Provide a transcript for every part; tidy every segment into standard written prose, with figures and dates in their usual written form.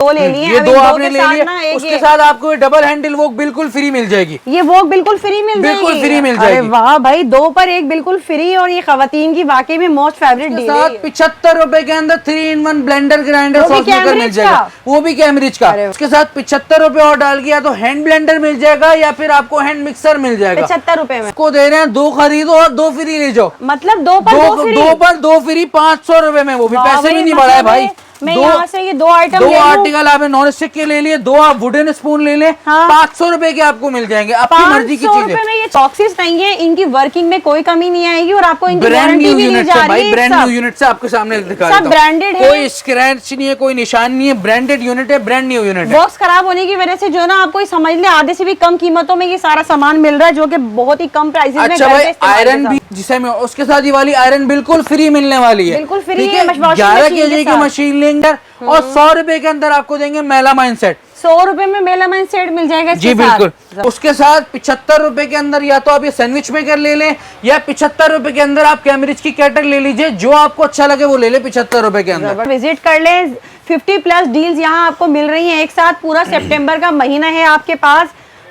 दो ले लिए, ये दो आपने ले लिए, उसके साथ आपको डबल हैंडल वोक बिल्कुल फ्री मिल जाएगी। ये वोक बिल्कुल फ्री मिल जाएगी, बिल्कुल फ्री मिल जाएगी। अरे वाह भाई, 2 पर 1 बिल्कुल फ्री, और ये खवातीन की वाकई में मोस्ट फेवरेट डील है। 75 रुपए के अंदर 3-in-1 blender grinder sauce maker मिल जाएगा, वो भी कैमरिज का। उसके साथ 75 रुपए और डाल गया तो हैंड ब्लेंडर मिल जाएगा या फिर आपको हैंड मिक्सर मिल जाएगा 75 रुपए में। को दे रहे हैं 2 खरीदो और 2 फ्री ले जाओ, मतलब 2 पर 2 फ्री 500 रुपए में, वो भी पैसे भी नहीं बढ़ाए भाई। मैं यहाँ से ये 2 आर्टिकल आपने नॉन स्टिक के ले लिए, 2 आप वुडन स्पून ले लें, 500 रुपए के आपको मिल जाएंगे, आपकी मर्जी की चीजें। में ये बॉक्सेस नहीं है, इनकी वर्किंग में कोई कमी नहीं आएगी और आपको इनकी ब्रांड न्यू भी यूनिट है भाई, ब्रांड न्यू यूनिट से आपके सामने दिखा रहा हूं, सब ब्रांडेड है, कोई स्क्रैच नहीं है, कोई निशान नहीं है, ब्रांडेड यूनिट है, ब्रांड न्यू यूनिट है। बॉक्स खराब होने की वजह से जो ना आपको समझ ले आधे से भी कम कीमतों में ये सारा सामान मिल रहा है, जो कि बहुत ही कम प्राइसेस में। अच्छा भाई, आयरन भी जिसे में उसके साथ ये वाली आयरन बिल्कुल फ्री मिलने वाली है, बिल्कुल फ्री है। 11 kg की मशीन लेंगे और 100 रुपए के अंदर आपको देंगे मेलामाइन सेट। 100 रुपए में मेलामाइन सेट मिल जाएगा जी बिल्कुल। उसके साथ 75 रुपए के अंदर या तो आप ये सैंडविच मेकर ले लें या 75 रुपए के अंदर आप कैमरिज की केटल ले लीजिए, जो आपको अच्छा लगे वो ले ले 75 रुपए के अंदर। विजिट कर ले, 50+ डील्स यहाँ आपको मिल रही है एक साथ। पूरा सितंबर का महीना है आपके पास,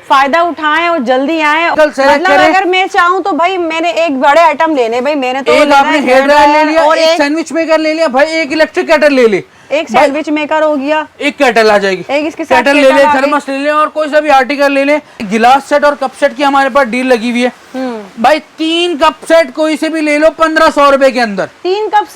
फायदा उठाएं और जल्दी आएं। मतलब अगर मैं चाहूँ तो भाई मैंने एक बड़े आइटम लेने, भाई मैंने तो एक आपने हेयर ड्रायर ले लिया और एक सैंडविच मेकर ले लिया भाई, एक इलेक्ट्रिक केटल ले ली, एक सैंडविच मेकर हो गया, एक केटल आ जाएगी, एक इसके साथ केटल ले ले, थर्मस ले ले और कोई सा भी आर्टिकल ले ले। गिलास सेट और कप सेट की हमारे पास डील लगी हुई है भाई, 3 कप सेट कोई से भी ले लो 1500 रुपए के अंदर। 3 कप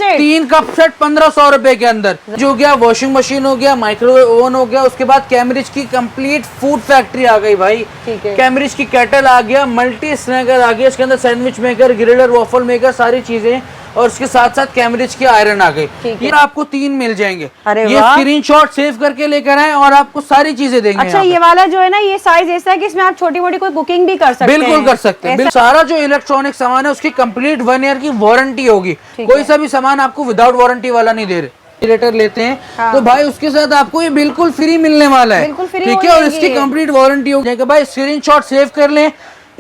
सेट 1500 रुपए के अंदर। जो गया वॉशिंग मशीन हो गया, माइक्रोवेव ओवन हो गया, उसके बाद कैमरिज की कंप्लीट फूड फैक्ट्री आ गई भाई, कैमरिज की केटल आ गया, मल्टी स्नैकर आ गया, इसके अंदर sandwich maker, griller, waffle maker, सारी चीजें, और उसके साथ साथ कैमरिज की आयरन आ गई। ये आपको 3 मिल जाएंगे। ये स्क्रीनशॉट सेव करके लेकर आए और आपको सारी चीजें देंगे। अच्छा, ये वाला जो है ना, ये साइज ऐसा है कि इसमें आप छोटी मोटी कोई कुकिंग भी कर सकते हैं। बिल्कुल कर सकते हैं। सारा जो इलेक्ट्रॉनिक सामान है उसकी कंप्लीट 1 ईयर की वारंटी होगी, कोई सा भी सामान आपको विदाउट वारंटी वाला नहीं दे रहे। रेगुलेटर लेते हैं तो भाई उसके साथ आपको ये बिल्कुल फ्री मिलने वाला है, ठीक है, और इसकी कंप्लीट वारंटी होगी। भाई स्क्रीनशॉट सेव कर लें,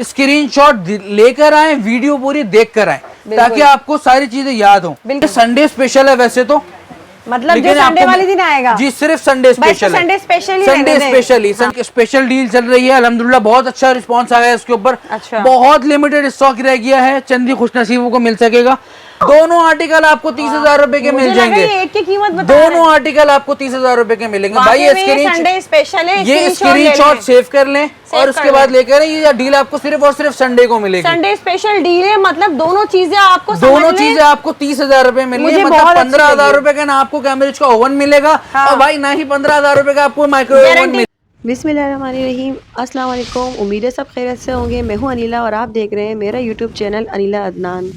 स्क्रीनशॉट लेकर आए, वीडियो पूरी देख कर आए, ताकि आपको सारी चीजें याद हो। संडे स्पेशल है वैसे तो, मतलब जो संडे वाले दिन आएगा जी, सिर्फ संडे स्पेशल है, संडे स्पेशल स्पेशल डील चल रही है। अल्हम्दुलिल्लाह बहुत अच्छा रिस्पांस आया है इसके ऊपर। बहुत लिमिटेड स्टॉक रह गया है, चंद ही खुशनसीबों को मिल सकेगा। दोनों आर्टिकल आपको 30,000 रुपए के मिल जाएंगे। एक की कीमत दोनों आर्टिकल आपको 30,000 रुपए के मिलेंगे भाई। ये स्क्रीनशॉट सेव कर लें और उसके बाद लेकर ये डील आपको सिर्फ और सिर्फ संडे को मिलेगी। संडे स्पेशल डील है, मतलब दोनों चीजें आपको 30,000 रुपए मिलेंगे। मतलब 15,000 रुपए का ना आपको कैमरिज का ओवन मिलेगा और भाई ना ही 15,000 रुपए का आपको माइक्रोवेव ओवन मिलेगा। बिस्मिल्लाहिर्रहमानिर्रहीम, अस्सलाम वालेकुम। उम्मीद है सब खैरियत से होंगे। मैं हूँ अनिला और आप देख रहे हैं मेरा यूट्यूब चैनल अनिला अदनान।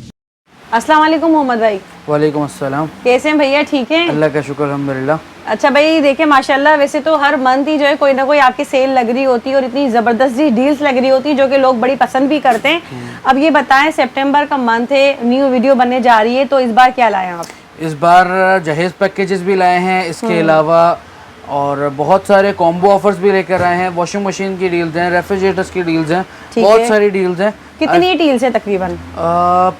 अस्सलाम वालेकुम मोहम्मद भाई। वालेकुम अस्सलाम। कैसे हैं भैया? ठीक हैं, अल्लाह का शुक्र अल्हम्दुलिल्लाह। अच्छा भाई, देखिए माशाल्लाह, वैसे तो हर मंथ ही जो है कोई ना कोई आपकी सेल लग रही होती है और इतनी ज़बरदस्त डील्स लग रही होती है जो कि लोग बड़ी पसंद भी करते हैं। अब ये बताएं, सितंबर का मंथ है, न्यू वीडियो बनने जा रही है, तो इस बार क्या लाए आप? इस बार जहेज पैकेजेस भी लाए हैं, इसके अलावा और बहुत सारे कॉम्बो ऑफर्स भी लेकर आए हैं। वॉशिंग मशीन की डील्स हैं, रेफ्रिजरेटर्स की डील्स हैं, बहुत सारी डील्स हैं। कितनी डील्स है तकरीबन?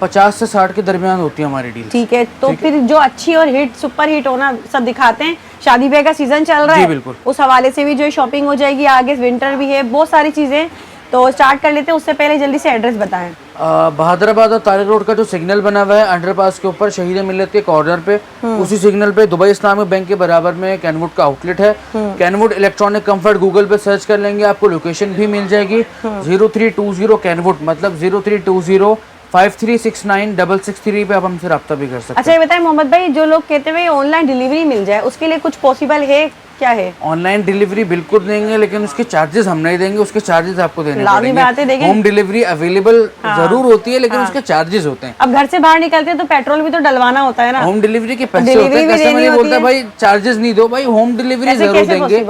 50 से 60 के दरमियान होती है हमारी डील। ठीक है, तो फिर जो अच्छी और हिट सुपर हिट होना सब दिखाते हैं। शादी ब्याह का सीजन चल रहा है, बिल्कुल, उस हवाले से भी जो शॉपिंग हो जाएगी। आगे विंटर भी है, बहुत सारी चीजें, तो स्टार्ट कर लेते हैं। उससे पहले जल्दी से एड्रेस बताएं। बहादुराबाद और तारिक रोड का जो सिग्नल बना हुआ है अंडरपास के ऊपर, शहीद मिल्लत के कॉर्नर पे, उसी सिग्नल पे दुबई इस्लामिक बैंक के बराबर में कैनवुड का आउटलेट है। कैनवुड इलेक्ट्रॉनिक कंफर्ट गूगल पे सर्च कर लेंगे, आपको लोकेशन भी मिल जाएगी। 0320 कैनवुड, मतलब 0320 5369 पे आप हमसे रब्ता भी कर सकते हैं। अच्छा ये बताएं मोहम्मद भाई, जो लोग कहते हैं ऑनलाइन डिलीवरी मिल जाए, उसके लिए कुछ पॉसिबल है? क्या है? ऑनलाइन डिलीवरी बिल्कुल देंगे, लेकिन उसके चार्जेस हम नहीं देंगे, उसके चार्जेस आपको देने पड़ेंगे। होम डिलीवरी अवेलेबल जरूर होती है, लेकिन उसके चार्जेस होते हैं। अब घर से बाहर निकलते हैं तो पेट्रोल भी तो डलवाना होता है ना। होम डिलीवरी के पैसे होते हैं, कस्टमर ये बोलता है भाई चार्जेस नहीं दो, भाई होम डिलीवरी जरूर देंगे।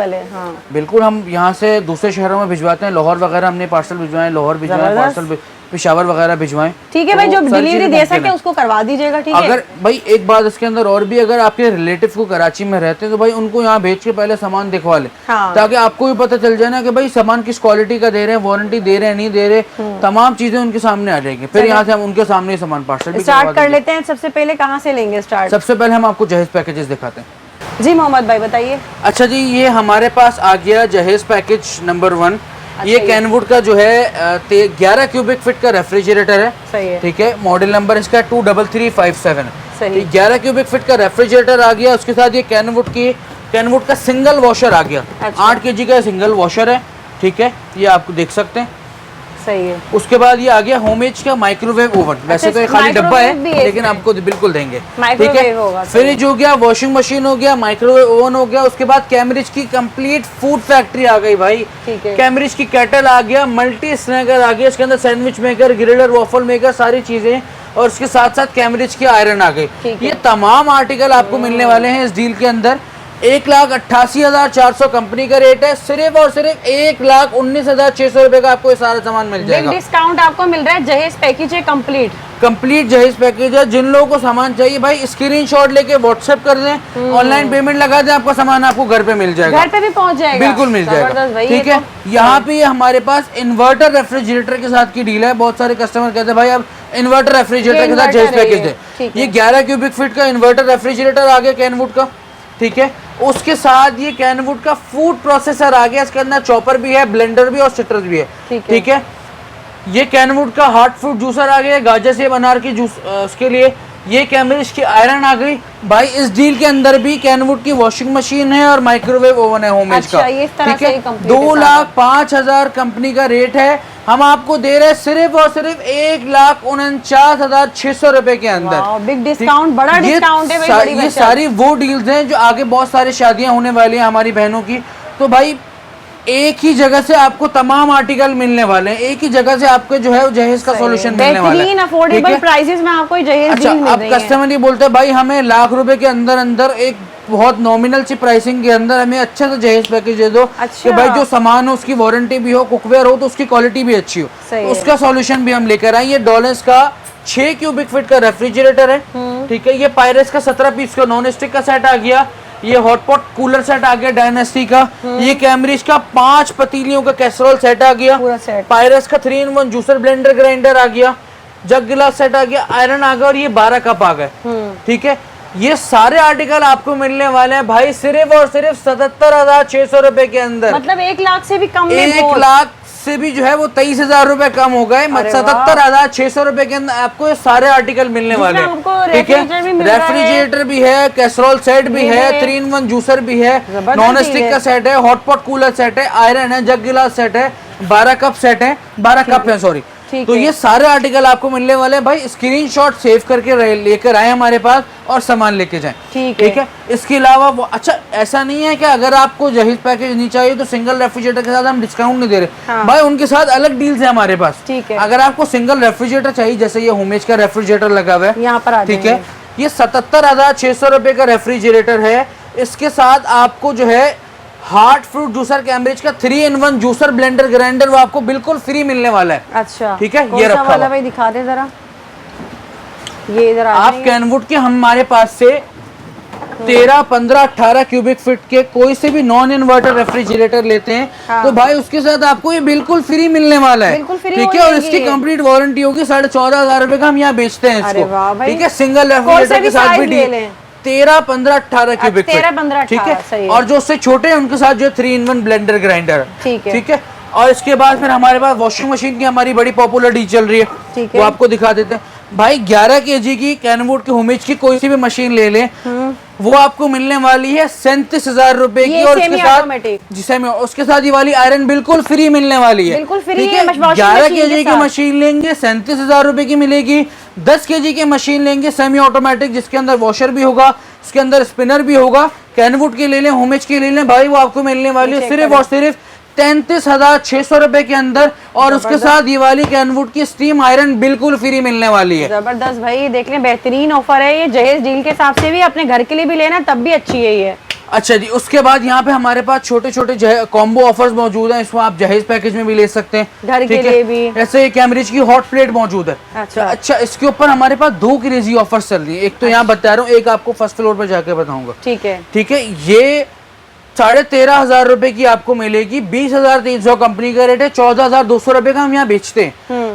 बिल्कुल, हम यहाँ से दूसरे शहरों में भिजवाते हैं। लाहौर वगैरह हमने पार्सल भिजवाए, लाहौर भिजवाए पार्सल, पेशावर वगैरह भिजवाएं। ठीक है भाई, जो डिलीवरी दे सके उसको करवा दीजिएगा, ठीक है। अगर भाई एक बात इसके अंदर और भी, अगर आपके रिलेटिव को कराची में रहते हैं तो भाई उनको यहाँ भेज के पहले सामान दिखवा ले, ताकि आपको भी पता चल जाए ना कि भाई सामान किस क्वालिटी का दे रहे हैं, वारंटी दे रहे हैं नहीं दे रहे, तमाम चीजें उनके सामने आ जाएंगी। फिर यहाँ से हम उनके सामने सामान पार्सल स्टार्ट कर लेते हैं। सबसे पहले कहाँ से लेंगे स्टार्ट? सबसे पहले हम आपको जहेज पैकेजेस दिखाते हैं। जी मोहम्मद भाई बताइए। अच्छा जी, ये हमारे पास आ गया जहेज पैकेज नंबर 1। ये कैनवुड का जो है 11 क्यूबिक फीट का रेफ्रिजरेटर है। सही है। ठीक है, मॉडल नंबर इसका 23357। सही। 11 क्यूबिक फीट का रेफ्रिजरेटर आ गया। उसके साथ ये कैनवुड का सिंगल वॉशर आ गया। अच्छा। 8 kg का सिंगल वॉशर है। ठीक है, ये आपको देख सकते हैं। सही है। उसके बाद ये आ गया होमेज का माइक्रोवेव ओवन। वैसे तो ये खाली डब्बा है लेकिन आपको बिल्कुल देंगे। ठीक है, फ्रिज हो गया, वॉशिंग मशीन हो गया, माइक्रोवेव ओवन हो गया। उसके बाद कैम्ब्रिज की कंप्लीट फूड फैक्ट्री आ गई भाई। कैम्ब्रिज की केटल आ गया, मल्टी स्नैकर आ गया, इसके अंदर sandwich maker, griller, waffle maker, सारी चीजें। और उसके साथ साथ कैम्ब्रिज की आयरन आ गई। ये तमाम आर्टिकल आपको मिलने वाले हैं इस डील के अंदर। 1,88,400 कंपनी का रेट है। सिर्फ और सिर्फ 1,19,600 रुपए का आपको ये सारा सामान मिल जाएगा। डिस्काउंट आपको मिल रहा है। जहेज पैकेज है कंप्लीट जहेज पैकेज है। जिन लोगों को सामान चाहिए भाई स्क्रीनशॉट लेके व्हाट्सएप कर दें, ऑनलाइन पेमेंट लगा दें, आपका सामान आपको घर पे मिल जाएगा। घर पे भी पहुंच जाएगा, बिल्कुल मिल जाएगा। ठीक है, यहाँ पे हमारे पास इन्वर्टर रेफ्रिजरेटर के साथ की डील है। बहुत सारे कस्टमर कहते हैं भाई अब इन्वर्टर रेफ्रिजरेटर के साथ जहेज पैकेज दे। ये 11 क्यूबिक फीट का इन्वर्टर रेफ्रिजरेटर आ गया कैनवुड का। ठीक है, उसके साथ ये कैनवुड का फूड प्रोसेसर आ गया। इसके अंदर चॉपर भी है, ब्लेंडर भी और सिट्रस भी है। ठीक है, ये कैनवुड का हार्ट फ्रूट जूसर आ गया, गाजर सेब अनार की जूस उसके लिए। ये कैम्ब्रिज की आयरन आ गई भाई। इस डील के अंदर भी कैनवुड की वॉशिंग मशीन है और माइक्रोवेव ओवन है होमेज का। ठीक है, 2,05,000 कंपनी का रेट है। हम आपको दे रहे हैं सिर्फ और सिर्फ 1,49,600 रुपए के अंदर। बिग डिस्काउंट, बड़ा डिस्काउंट है भाई। ये सारी वो डील्स हैं जो आगे बहुत सारी शादियां होने वाली हैं हमारी बहनों की। तो भाई एक ही जगह से आपको तमाम आर्टिकल मिलने वाले हैं। एक ही जगह से आपको जो है जहेज का सॉल्यूशन मिलने वाला है। अफोर्डेबल प्राइसेस में आपको जहेज अच्छा, डील मिल अब रही है। कस्टमर ये बोलते हैं भाई हमें लाख रुपए के अंदर अंदर एक बहुत नॉमिनल सी प्राइसिंग के अंदर हमें अच्छा सा जहेज पैकेज दे दो। अच्छा। कि भाई जो सामान हो उसकी वारंटी भी हो, कुकवेयर हो तो उसकी क्वालिटी भी अच्छी हो। तो उसका सॉल्यूशन भी हम लेकर आए। ये डॉलर्स का 6 क्यूबिक फीट का रेफ्रिजरेटर है। ठीक है, ये पायरेस का 17 पीस का नॉन स्टिक का सेट आ गया। ये हॉटपॉट कूलर सेट आ गया डायनेस्टी का। ये कैम्ब्रिज का 5 पतीलियों का कैसरोल सेट आ गया। पायरेस का 3-in-1 जूसर ब्लेंडर ग्राइंडर आ गया। जग गिलास सेट आ गया, आयरन आ गया और ये 12 कप आ गए। ठीक है, ये सारे आर्टिकल आपको मिलने वाले हैं भाई सिर्फ और सिर्फ 77,600 रुपए के अंदर। मतलब 1 लाख से भी कम में 1 लाख से भी जो है वो 23,000 रुपए कम हो गए। 77,600 रुपए के अंदर आपको ये सारे आर्टिकल मिलने वाले हैं। ठीक है, रेफ्रिजरेटर भी है, कैसरोल सेट भी है, 3-in-1 जूसर भी है, नॉन स्टिक का सेट है, हॉटपॉट कूलर सेट है, आयरन है, जग गिलास सेट है, 12 कप सेट है, 12 कप है सॉरी। तो ये सारे आर्टिकल आपको मिलने वाले हैं भाई। स्क्रीनशॉट सेव करके लेकर आए हमारे पास और सामान लेके जाएं। ठीक है, इसके अलावा वो अच्छा ऐसा नहीं है कि अगर आपको जहेज पैकेज नहीं चाहिए तो सिंगल रेफ्रिजरेटर के साथ हम डिस्काउंट नहीं दे रहे। भाई उनके साथ अलग डील्स है हमारे पास। अगर आपको सिंगल रेफ्रिजरेटर चाहिए, जैसे ये होमेज का रेफ्रिजरेटर लगा हुआ है यहाँ पर, ठीक है, ये 77,600 रुपए का रेफ्रिजरेटर है। इसके साथ आपको जो है हार्ट फ्रूट जूसर कैम्ब्रिज का 3-in-1 जूसर ब्लेंडर ग्राइंडर वो आपको बिल्कुल फ्री मिलने वाला है। अच्छा, ठीक है, ये रखा वाला भाई दिखा दे जरा। ये इधर आप कैनवुड के हमारे पास से 13, 15, 18 क्यूबिक फीट के कोई से भी नॉन इन्वर्टर रेफ्रिजरेटर लेते हैं तो भाई उसके साथ आपको ये बिल्कुल फ्री मिलने वाला है। ठीक है, और इसकी कंप्लीट वारंटी होगी। 14,500 रुपए का हम यहाँ बेचते हैं इसको। ठीक है, सिंगल रेफ्रिजरेटर के साथ भी 13, 15, 18 क्यूबिक फीट। ठीक है, और जो उससे छोटे हैं उनके साथ जो 3-in-1 ब्लेंडर ग्राइंडर। ठीक है, और इसके बाद फिर हमारे पास वॉशिंग मशीन की हमारी बड़ी पॉपुलर डील चल रही है, वो आपको दिखा देते हैं भाई। 11 kg की कैनवुड की होमेज की कोई सी भी मशीन ले लें वो आपको मिलने वाली है 37,000 रुपए की। और उसके साथ जिसे उसके साथ ये वाली आयरन बिल्कुल फ्री मिलने वाली है। ठीक है, 11 kg की मशीन लेंगे 37,000 रुपए की मिलेगी। 10 kg की मशीन लेंगे सेमी ऑटोमेटिक जिसके अंदर वॉशर भी होगा, उसके अंदर स्पिनर भी होगा। कैनवुड की ले लें, होमेज की ले लें भाई, वो आपको मिलने वाली है सिर्फ और सिर्फ 33,600 रुपए के अंदर। और उसके साथ ये वाली कैनवुड की स्टीम आयरन बिल्कुल फ्री मिलने वाली है। जबरदस्त भाई, देख लें बेहतरीन ऑफर है ये। जहेज डील के हिसाब से भी अपने घर के लिए भी लेना तब भी अच्छी है ये। अच्छा जी, उसके बाद यहाँ पे हमारे पास छोटे छोटे कॉम्बो ऑफर्स मौजूद हैं। इसको आप जहेज पैकेज में भी ले सकते हैं, घर के लिए भी। ऐसे कैम्ब्रिज की हॉट प्लेट मौजूद है। अच्छा, इसके ऊपर हमारे पास 2 क्रेजी ऑफर्स चल रही है। एक तो यहाँ बता रहा हूँ, एक आपको फर्स्ट फ्लोर पर जाके बताऊंगा। ठीक है, ये 13,500 रुपए की आपको मिलेगी। 20,300 कंपनी का रेट है। 14,200 रुपए का हम यहाँ बेचते हैं।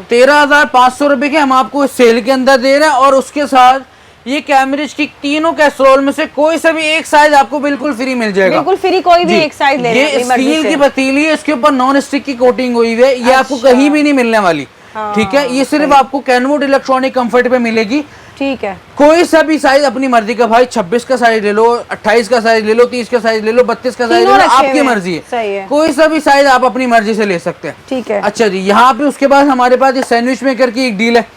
13,500 रुपए के हम आपको सेल के अंदर दे रहे हैं। और उसके साथ ये कैम्ब्रिज की तीनों कैसरोल में से कोई सा भी एक साइज आपको बिल्कुल फ्री मिल जाएगा, बिल्कुल फ्री, कोई भी एक साइज ले लें ये अपनी मर्जी स्टील से। की पतीली है, इसके ऊपर नॉन स्टिक की कोटिंग हुई हुई है, ये आपको कहीं भी नहीं मिलने वाली। ठीक है, ये सिर्फ आपको कैनवुड इलेक्ट्रॉनिक कंफर्ट पे मिलेगी। ठीक है, कोई सा भी साइज अपनी मर्जी का भाई, 26 का साइज ले लो, 28 का साइज ले लो, 30 का साइज ले लो, 32 का साइज ले लो, आपकी मर्जी है। सही है, कोई सा भी साइज आप अपनी मर्जी से ले सकते हैं। ठीक है। अच्छा जी, यहाँ पे उसके बाद हमारे पास ये सैंडविच मेकर की एक डील है।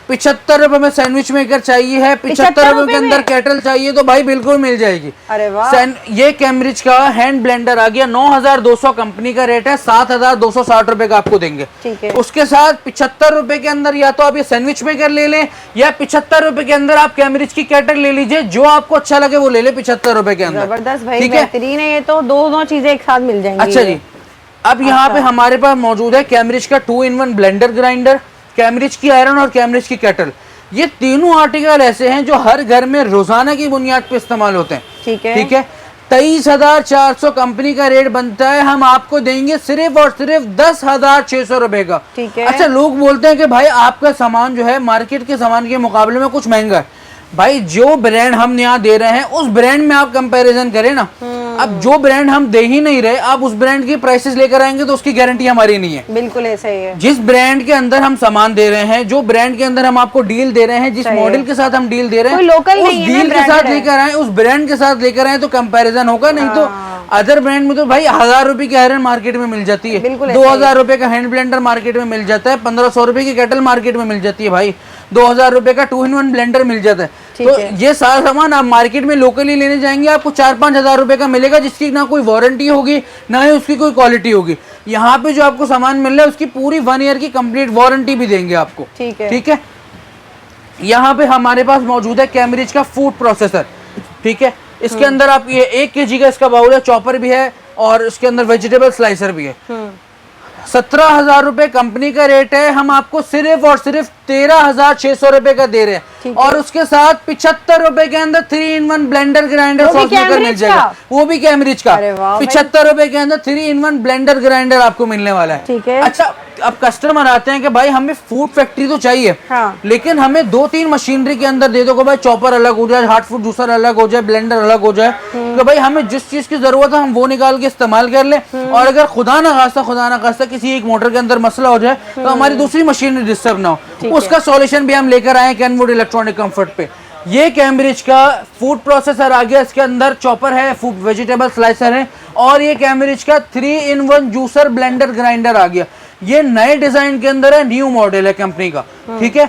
75 रुपए में सैंडविच मेकर चाहिए है, 75 रुपए के अंदर केटल चाहिए तो भाई बिल्कुल मिल जाएगी। अरे वाह। ये कैम्ब्रिज का हैंड ब्लेंडर आ गया, 9200 कंपनी का रेट है, 7260 रुपए का आपको देंगे। ठीक है। उसके साथ 75 रुपए के अंदर या तो आप ये सैंडविच मेकर ले लें, या 75 रुपए के अंदर आप कैम्ब्रिज की केटल ले लीजिए, जो आपको अच्छा लगे वो ले ले 75 रुपए के अंदर। जबरदस्त भाई, बेहतरीन है, ये तो दोनों चीजें एक साथ मिल जाएंगी। अच्छा जी, अब यहाँ पे हमारे पास मौजूद है कैम्ब्रिज का 2-in-1 ब्लेंडर ग्राइंडर, कैम्ब्रिज की आयरन और कैम्ब्रिज की केटल। ये तीनों आर्टिकल ऐसे हैं जो हर घर में रोजाना की बुनियाद पे इस्तेमाल होते हैं। ठीक है, ठीक है। 23,400 कंपनी का रेट बनता है, हम आपको देंगे सिर्फ और सिर्फ 10,600 रुपए का। ठीक है। अच्छा, लोग बोलते हैं कि भाई आपका सामान जो है मार्केट के सामान के मुकाबले में कुछ महंगा है। भाई जो ब्रांड हम यहाँ दे रहे हैं उस ब्रांड में आप कंपैरिजन करें ना। अब जो ब्रांड हम दे ही नहीं रहे, आप उस ब्रांड की प्राइसेस लेकर आएंगे तो उसकी गारंटी हमारी नहीं है। बिल्कुल ऐसा ही है। जिस ब्रांड के अंदर हम सामान दे रहे हैं, जो ब्रांड के अंदर हम आपको डील दे रहे हैं, जिस मॉडल के साथ हम डील दे रहे हैं, कोई लोकल उस नहीं है ना, डील के साथ ब्रांडेड है। लेकर आए, उस ब्रांड के साथ लेकर आए तो कंपैरिजन होगा। नहीं तो अदर ब्रांड में तो भाई 1000 रुपए की आयरन मार्केट में मिल जाती है, बिल्कुल 2000 रुपए का हैंड ब्लेंडर मार्केट में मिल जाता है, 1500 रुपए की केटल मार्केट में मिल जाती है भाई, 2000 रुपए का 2-in-1 ब्लेंडर मिल जाता है। तो ये सारा सामान आप मार्केट में लोकली लेने जाएंगे आपको 4-5 हजार रुपए का मिलेगा, जिसकी ना कोई वारंटी होगी ना ही उसकी कोई क्वालिटी होगी। यहाँ पे जो आपको सामान मिल रहा है उसकी पूरी 1 ईयर की कंप्लीट वारंटी भी देंगे आपको। ठीक है, ठीक है। यहाँ पे हमारे पास मौजूद है कैम्ब्रिज का फूड प्रोसेसर। ठीक है, इसके अंदर आप ये 1 kg का इसका बाउल है, चॉपर भी है और इसके अंदर वेजिटेबल स्लाइसर भी है। 17,000 रुपए कंपनी का रेट है, हम आपको सिर्फ और सिर्फ 13,600 रुपए का दे रहे हैं। और उसके साथ 75 रुपए के अंदर 3-in-1 blender grinder sauce maker मिल जाएगा, वो भी कैम्ब्रिज का। 75 रुपए के अंदर 3-in-1 ब्लेंडर ग्राइंडर आपको मिलने वाला है। ठीक है। अच्छा, अब कस्टमर आते हैं कि भाई हमें फूड फैक्ट्री तो चाहिए, हाँ। लेकिन हमें 2-3 मशीनरी के अंदर दे दो कि भाई चॉपर अलग हो जाए, हार्ड फूड जूसर अलग हो जाए, ब्लेंडर अलग हो जाए, कि भाई हमें जिस चीज की जरूरत है हम वो निकाल के इस्तेमाल कर ले। और अगर खुदा ना खास्ता किसी एक मोटर के अंदर मसला हो जाए तो हमारी दूसरी मशीनरी डिस्टर्ब ना हो, उसका सॉल्यूशन भी हम लेकर आए कैनवुड इलेक्ट्रॉनिक कंफर्ट पे। ये कैम्ब्रिज का फूड प्रोसेसर आ गया, इसके अंदर चॉपर है, फूड वेजिटेबल स्लाइसर है, और ये कैम्ब्रिज का 3-in-1 जूसर ब्लेंडर ग्राइंडर आ गया। ये नए डिजाइन के अंदर है, न्यू मॉडल है कंपनी का। ठीक है।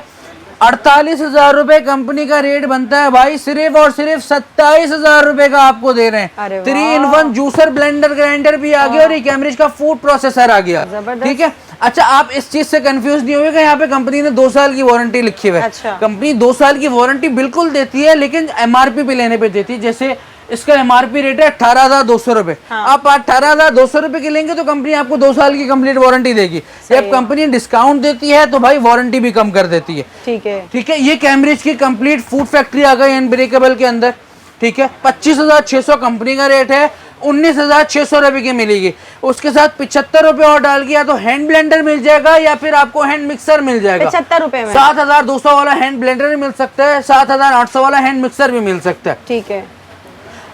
48,000 रुपए कंपनी का रेट बनता है भाई, सिर्फ और सिर्फ 27,000 रुपए का आपको दे रहे हैं। 3-in-1 जूसर ब्लेंडर ग्राइंडर भी आ गया और ये कैम्ब्रिज का फूड प्रोसेसर आ गया। ठीक है। अच्छा, आप इस चीज से कंफ्यूज नहीं होगा, यहाँ पे कंपनी ने 2 साल की वारंटी लिखी हुई है। अच्छा। कंपनी 2 साल की वारंटी बिल्कुल देती है, लेकिन एमआरपी पे लेने पे देती है। जैसे इसका एमआरपी रेट है 18,200 रुपए, आप 18,200 रुपए के लेंगे तो कंपनी आपको 2 साल की कंप्लीट वारंटी देगी। जब कंपनी डिस्काउंट देती है तो भाई वारंटी भी कम कर देती है। ठीक है। ठीक है। ये कैम्ब्रिज की कंप्लीट फूड फैक्ट्री आ गई अनब्रेकेबल के अंदर। ठीक है। 25,600 कंपनी का रेट है, 19,600 रुपए की मिलेगी। उसके साथ 75 रुपए और डाल के या तो हैंड ब्लेंडर मिल जाएगा या फिर आपको हैंड मिक्सर मिल जाएगा। 75 रुपए में 7,200 वाला हैंड ब्लेंडर भी मिल सकता है, 7,800 वाला हैंड मिक्सर भी मिल सकता है। ठीक है।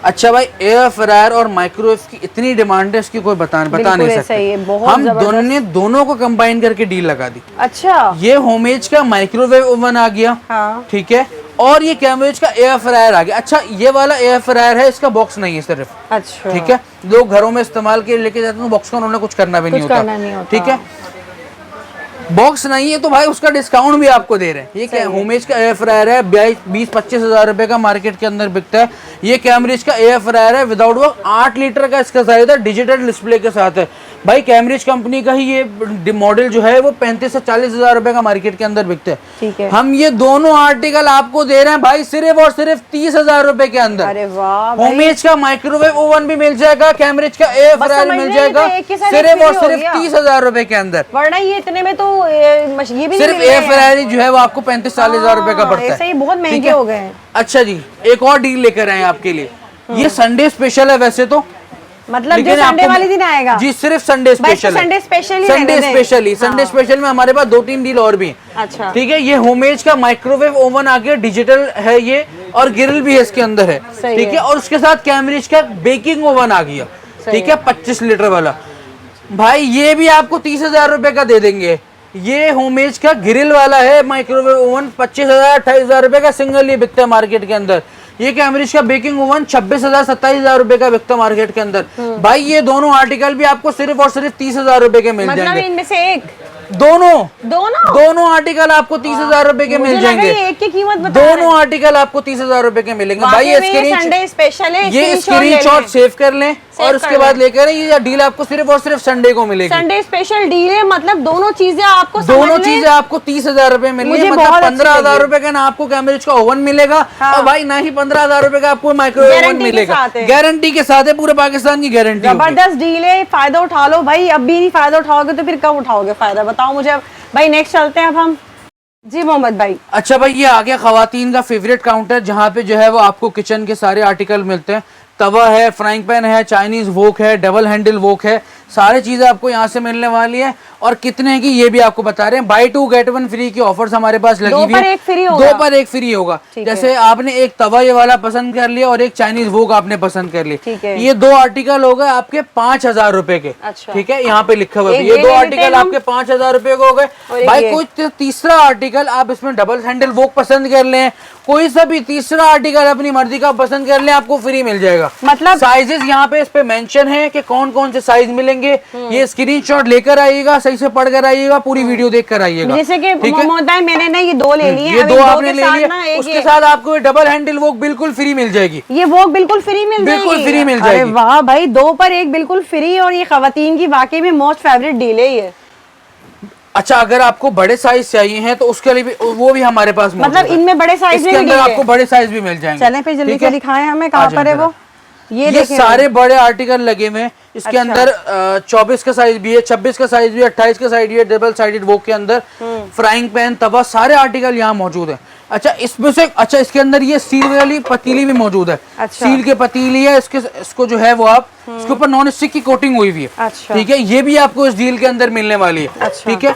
अच्छा भाई, एयर फ्रायर और माइक्रोवेव की इतनी डिमांड है, इसकी कोई बता नहीं सकते। हम दोनों को कंबाइन करके डील लगा दी। अच्छा, ये होमेज का माइक्रोवेव ओवन आ गया। हाँ। ठीक है। और ये कैम्ब्रिज का एयर फ्रायर आ गया। अच्छा, ये वाला एयर फ्रायर है, इसका बॉक्स नहीं है सिर्फ। अच्छा। ठीक है। लोग घरों में इस्तेमाल के लेके जाते हैं, बॉक्स का उन्होंने कुछ करना भी नहीं होता। ठीक है। बॉक्स नहीं है तो भाई उसका डिस्काउंट भी आपको दे रहे हैं। ये क्या होमेज का एयर फ्रायर है, 20-25 हजार रुपए का मार्केट के अंदर बिकता है। ये कैम्ब्रिज का एयर फ्रायर है, विदाउट वर्क, 8 लीटर का इसका साइज है, डिजिटल डिस्प्ले के साथ है। भाई कैम्ब्रिज कंपनी का ही ये मॉडल जो है वो 35 से 40 हजार रुपए का मार्केट के अंदर बिकता है। ठीक है। हम ये दोनों आर्टिकल आपको दे रहे हैं भाई सिर्फ और सिर्फ 30,000 रुपए के अंदर। अरे वाह। होमेज का माइक्रोवेव ओवन भी मिल जाएगा, कैम्ब्रिज का एयर फ्रायर मिल जाएगा, सिर्फ और सिर्फ 30,000 रुपए के अंदर। वरना ये इतने में तो ये भी सिर्फ एयर फ्रायर जो है वो आपको 35-40 हजार रुपए का पड़ता है। ऐसे ही बहुत महंगे हो गए हैं। अच्छा जी, एक और डील लेकर आए आपके लिए। ये संडे स्पेशल है वैसे तो, मतलब जो लेकिन संडे आपको- वाले दिन आएगा जी, सिर्फ Sunday special, Sunday special, Sunday special में हमारे पास 2-3 डील और भी हैं। अच्छा ठीक है, ये होममेज का माइक्रोवेव ओवन आ गया, डिजिटल है ये, और ग्रिल भी है इसके अंदर है। सही ठीक है। है, और उसके साथ कैमरिज का बेकिंग ओवन आ गया। ठीक है, 25 लीटर वाला। भाई ये भी आपको 30,000 रुपए का दे देंगे। ये होममेज का ग्रिल वाला है माइक्रोवेव ओवन, 25,000 28,000 रुपए का सिंगल ये बिकता है मार्केट के अंदर। ये कैमरिज का बेकिंग ओवन 26,000 27,000 रुपए का बिकता है मार्केट के अंदर। भाई ये दोनों आर्टिकल भी आपको सिर्फ और सिर्फ 30,000 रुपए के मिल मतलब जाएंगे। इनमें से एक दोनों दोनों आर्टिकल आपको 30,000 रुपए के मुझे मिल लगा जाएंगे। ये एक की कीमत बता रहे हैं। दोनों आर्टिकल आपको 30,000 रुपए के मिलेंगे। भाई वाकई ये में स्क्रीन संडे स्पेशल है, ये स्क्रीनशॉट ले स्क्रीनशॉट लें। सेव कर लें और कर उसके बाद लें। लेकर ये डील आपको सिर्फ और सिर्फ संडे को मिलेगी। संडे स्पेशल डील है, मतलब दोनों चीजें आपको दोनों समझ लें। चीजें आपको 30,000 रुपए मिल रही है। मुझे मतलब बहुत अच्छी 15,000 लगी। रुपए का ना आपको कैमरेज का ओवन मिलेगा, हाँ। और भाई ना ही 15,000 रुपए का आपको माइक्रोवेव ओवन गारंटी के मिलेगा। साथ है। गारंटी के साथ है, पूरे पाकिस्तान की गारंटी होगी। जबरदस्त डील है, फायदा उठा लो भाई। अब भी नहीं फायदा उठाओगे तो फिर कब उठाओगे फायदा, बताओ मुझे। भाई नेक्स्ट चलते हैं अब हम। जी मोहम्मद भाई। अच्छा भाई, ये आ गया खवातीन का फेवरेट काउंटर, जहाँ पे जो है वो आपको किचन के सारे आर्टिकल मिलते हैं। तवा है, फ्राइंग पैन है, चाइनीज वोक है, डबल हैंडल वोक है, सारी चीजें आपको यहाँ से मिलने वाली है। और कितने की ये भी आपको बता रहे हैं। बाय 2 गेट 1 फ्री की ऑफर्स हमारे पास लगी हुई है। 2 पर 1 फ्री होगा। 2 पर 1 फ्री होगा। ठीक जैसे आपने एक तवा ये वाला पसंद कर लिया और एक चाइनीज वोक आपने पसंद कर ठीक लिया, है। ये 2 आर्टिकल हो गए आपके 5,000 रुपए के। अच्छा। ठीक है, यहाँ पे लिखा हुआ है एक ये ये 2 ले लेते आर्टिकल हैं हम। आपके 5,000 रुपए को हो और गए। एक भाई ये। कोई तीसरा आर्टिकल आप इसमें डबल हैंडल वोक पसंद कर लें, कोई सा भी तीसरा आर्टिकल अपनी मर्जी का पसंद कर लें, आपको फ्री मिल जाएगा। मतलब साइजेस यहाँ पे इस पे मेंशन है कि कौन कौन से साइज मिलेंगे। ये स्क्रीनशॉट लेकर आइएगा, सही से पढ़ कर आइएगा, पूरी वीडियो देख कर आइएगा। जैसे कि ठीक है? मोहम्मद भाई मैंने ना ये 2 ले लिए हैं। ये अब 2 इन आपने के ले साथ लिए, ना एक उसके ये- साथ आपको डबल हैंडल वोक बिल्कुल फ्री मिल जाएगी। ये वो बिल्कुल फ्री मिल जाएगी। बिल्कुल फ्री मिल अरे जाएगी। वाह भाई, 2 पर 1 बिल्कुल फ्री। और ये खवातीन की वाकई में मोस्ट फेवरेट डील है ये। अच्छा, अगर आपको बड़े साइज चाहिए हैं तो उसके लिए भी वो भी हमारे पास मौजूद मतलब है। इनमें बड़े साइज इसके में भी अंदर डील आपको है। बड़े साइज भी मिल जाएंगे। चलें फिर जल्दी ठीक से है? दिखाएं हमें, आ कहाँ जाएं पर है जरा। वो। ये देखें सारे बड़े आर्टिकल लगे हुए हैं। इसके अच्छा। अंदर 24 का साइज भी है, 26 का साइज भी है, 28 का साइज भी है, डबल साइडेड वोक के अंदर। फ्राइंग पैन, तवा, सारे आर्टिकल यहाँ मौजूद है। अच्छा, इसमें से अच्छा इसके अंदर ये स्टील वाली पतीली भी मौजूद है। अच्छा। स्टील की पतीली है, इसको जो है वो आप इसके ऊपर नॉन स्टिक की कोटिंग हुई हुई है। अच्छा। ठीक है, ये भी आपको इस डील के अंदर मिलने वाली है। अच्छा। ठीक है,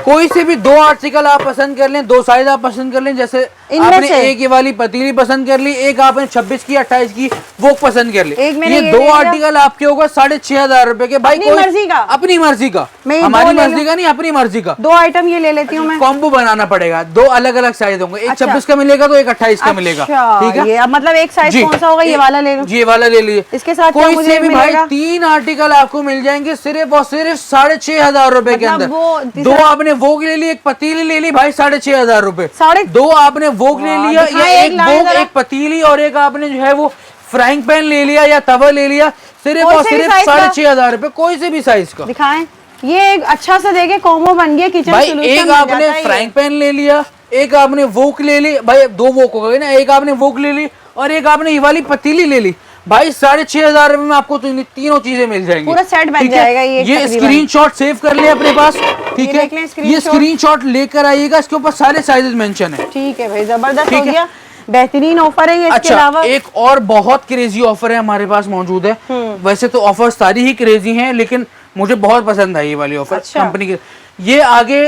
कोई से भी 2 आर्टिकल आप पसंद कर लें, 2 साइज आप पसंद कर लें। जैसे इनमें आपने से? एक ये वाली पतीली पसंद कर ली, एक आपने 26 की 28 की वो पसंद कर ली। एक मैंने ये ये 2 ले लिया। आर्टिकल आपके होगा 6,500 रुपए के। भाई अपनी मर्जी का? अपनी मर्जी का, मैं ये हमारी 2 ले मर्जी लूं? का नहीं, अपनी मर्जी का। 2 आइटम ये ले लेती हूँ मैं। कॉम्बो बनाना पड़ेगा। 2 अलग अलग साइज होंगे, एक अच्छा। 26 का मिलेगा तो एक 28 का मिलेगा। अच्छा, ठीक है, ये अब मतलब एक साइज जी। कौन सा होगा, ये वाला ले लूं। जी, ये वाला ले लीजिए। इसके साथ क्या कोई मुझे से भी भाई मिलेगा? 3 आर्टिकल आपको मिल जाएंगे सिर्फ और सिर्फ 6,500 रुपए के मतलब अंदर। वो 2 आपने वोग ले ली, एक पतीली ले ली, भाई 6,500 रुपए। साढ़े 2 आपने वोग ले लिया, या दिखाएं, एक लाएं वोग, जरा। एक पतीली, और एक आपने जो है वो फ्राइंग पैन ले लिया या तवा ले लिया, सिर्फ कोई और से भी सिर्फ साइज का? 6,500 रुपए, कोई से भी साइज का। दिखाएं। ये एक अच्छा सा देखे कॉम्बो बन गया किचन भाई सॉल्यूशन एक मिल आपने जाता है ये। फ्राइंग पैन ले लिया, एक आपने वोक ले ली, भाई 2 वोक हो गए ना, एक आपने वोक ले ली और एक आपने ये वाली पतीली ले ली। भाई 6,500 रुपए में आपको तीनों चीजें मिल जाएंगी। पूरा सेट बन ठीक है? जाएगा ये ये तकरीबन। स्क्रीनशॉट सेव कर ले अपने पास। ठीक है, देख लें ये स्क्रीनशॉट। स्क्रीनशॉट लेकर आइएगा, इसके ऊपर सारे साइजेस मेंशन है। ठीक है भाई, जबरदस्त ठीक हो है। गया। बेहतरीन ऑफर है ये। इसके अच्छा, अलावा एक और बहुत क्रेजी ऑफर है हमारे पास मौजूद है। वैसे तो ऑफर सारी ही क्रेजी हैं, लेकिन मुझे बहुत पसंद आई ये वाली ऑफर। अच्छा। कंपनी के ये आगे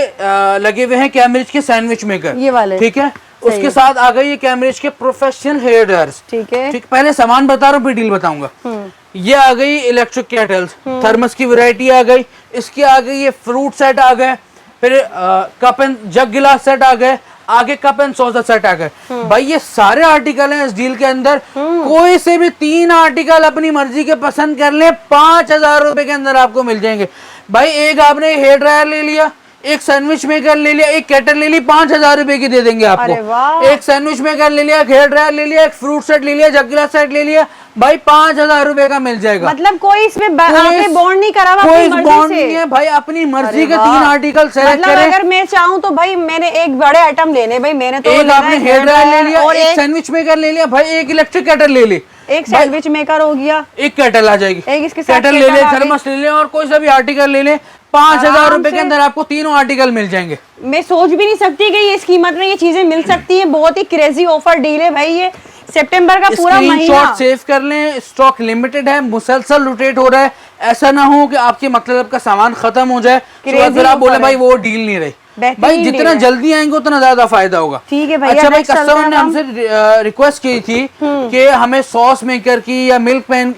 लगे हुए हैं कैमरिज के सैंडविच मेकर, ये वाले। ठीक है। उसके साथ आ गई ये कैमरिज के प्रोफेशनल हेयर ड्रायर्स। ठीक है। ठीक, पहले सामान बता रहा हूँ फिर डील बताऊंगा। ये आ गई इलेक्ट्रिक केटल्स, थर्मस की वैरायटी आ गई। इसके आगे ये फ्रूट सेट आ गए, फिर कप एंड जग गिलास सेट आ गए, आगे कप एंड सॉसर सेट आ गए। भाई ये सारे आर्टिकल हैं इस डील के अंदर। कोई से भी 3 आर्टिकल अपनी मर्जी के पसंद कर ले, 5,000 रुपए के अंदर आपको मिल जाएंगे। भाई एक आपने हेयर ड्रायर ले लिया, एक सैंडविच मेकर ले लिया, एक केटल ले ली, 5,000 रुपए की दे देंगे अरे आपको। वाह। एक सैंडविच मेकर ले लिया, एक हेयर ड्रायर ले लिया, एक फ्रूट सेट ले लिया, जग गिलास सेट ले लिया, भाई 5,000 रुपए का मिल जाएगा। मतलब कोई इसमें आपने बॉन्ड नहीं करा हुआ, कोई अपनी मर्जी बॉन्ड से। नहीं है भाई, अपनी मर्जी अरे के वाह। 3 आर्टिकल सेलेक्ट मतलब करें। अगर मैं चाहूँ तो भाई मैंने एक बड़े आइटम लेने, भाई मैंने तो एक लेना आपने है हेयर ड्रायर ले लिया, और एक सैंडविच मेकर ले लिया, भाई एक इलेक्ट्रिक केटल ले ली, एक सैंडविच मेकर हो गया, एक केटल आ जाएगी, एक इसके साथ केटल ले केटल ले, आ गई। थर्मस ले ले, और कोई सा भी आर्टिकल ले ले, 5,000 आराम रुपए के से। अंदर आपको तीनों आर्टिकल मिल जाएंगे। मैं सोच भी नहीं सकती कि ये इस कीमत में ये चीजें मिल सकती हैं। बहुत ही क्रेजी ऑफर डील है भाई ये। सितंबर का पूरा महीना स्क्रीनशॉट सेव कर लें, स्टॉक लिमिटेड है, मुसलसल रोटेट हो रहा है। ऐसा ना हो कि आपके मतलब का सामान खत्म हो जाए तो फिर आप बोले भाई वो डील नहीं रही। भाई जितना जल्दी आएंगे उतना ज्यादा फायदा होगा। ठीक है भैया। अच्छा भाई, कस्टमर ने हमसे रिक्वेस्ट की थी कि हमें सॉस मेकर की या मिल्क पैन,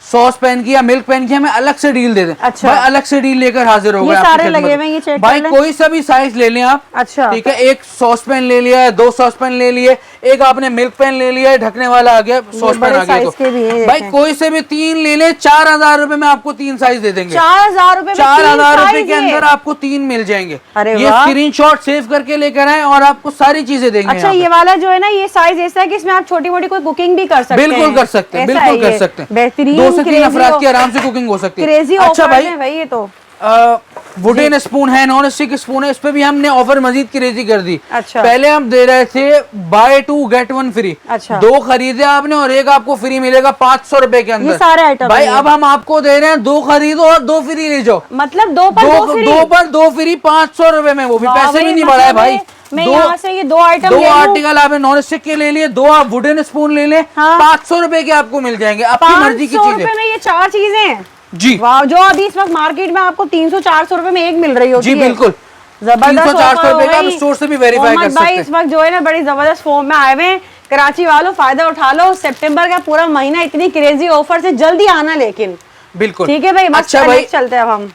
सॉस पैन की या मिल्क पैन की हमें अलग से डील दे दें। अच्छा। भाई अलग से डील लेकर हाजिर हो गए। सारे लगे हुए हैं, ये चेक भाई कोई सा भी साइज ले लें आप। अच्छा। ठीक है, एक सॉस पैन ले लिया है, 2 सॉस पैन ले लिए, एक आपने मिल्क पैन ले लिया है, ढकने वाला आ गया, सॉस पैन आ गया, तो भाई कोई से भी 3 ले लें, 4000 रुपए में आपको 3 साइज दे देंगे। 4000 रुपए, 4000 रुपए के अंदर आपको 3 मिल जाएंगे। ये स्क्रीनशॉट सेव करके लेकर आए और आपको सारी चीजें देंगे। अच्छा, ये वाला जो है ना, ये साइज ऐसा है कि इसमें आप छोटी मोटी कोई कुकिंग भी कर सकते हैं। बिल्कुल कर सकते हैं, बिल्कुल कर सकते हैं। बेहतरीन, 2 से 3 अफराद की आराम से कुकिंग हो सकती है। क्रेजी अच्छा भाई, ये तो वुडन स्पून है, नॉन स्टिक स्पून है, इस पे भी हमने ऑफर मजीद क्रेजी कर दी। अच्छा। पहले हम दे रहे थे बाय 2 गेट 1 फ्री। अच्छा। 2 खरीदे आपने और एक आपको फ्री मिलेगा 500 रुपए के अंदर। ये सारे आइटम भाई अब हम आपको दे रहे हैं 2 खरीदो और 2 फ्री ले जाओ। मतलब 2 पर 2 फ्री 500 रुपए में, वो भी पैसे भी नहीं बढ़ाए भाई। मैं यहाँ से ये 2 आइटम, 2 आर्टिकल आपने नॉन स्टिक के ले लिए, 2 आप वुडन स्पून ले लें, 500 रुपए के आपको मिल जाएंगे, आपकी मर्जी की चीजें में। ये 4 चीजें हैं जी। वाह, जो अभी इस वक्त मार्केट में आपको 300-400 रुपए में एक मिल रही होती है। जी बिल्कुल, जबरदस्त 300-400 रुपए का स्टोर से भी वेरीफाई कर सकते हैं। इस वक्त जो है ना बड़ी जबरदस्त फॉर्म में आए हुए हैं। कराची वालों फायदा उठा लो, सितंबर का पूरा महीना इतनी क्रेजी ऑफर से जल्दी आना। लेकिन बिल्कुल ठीक है भाई। अच्छा भाई, चलते हैं अब हम।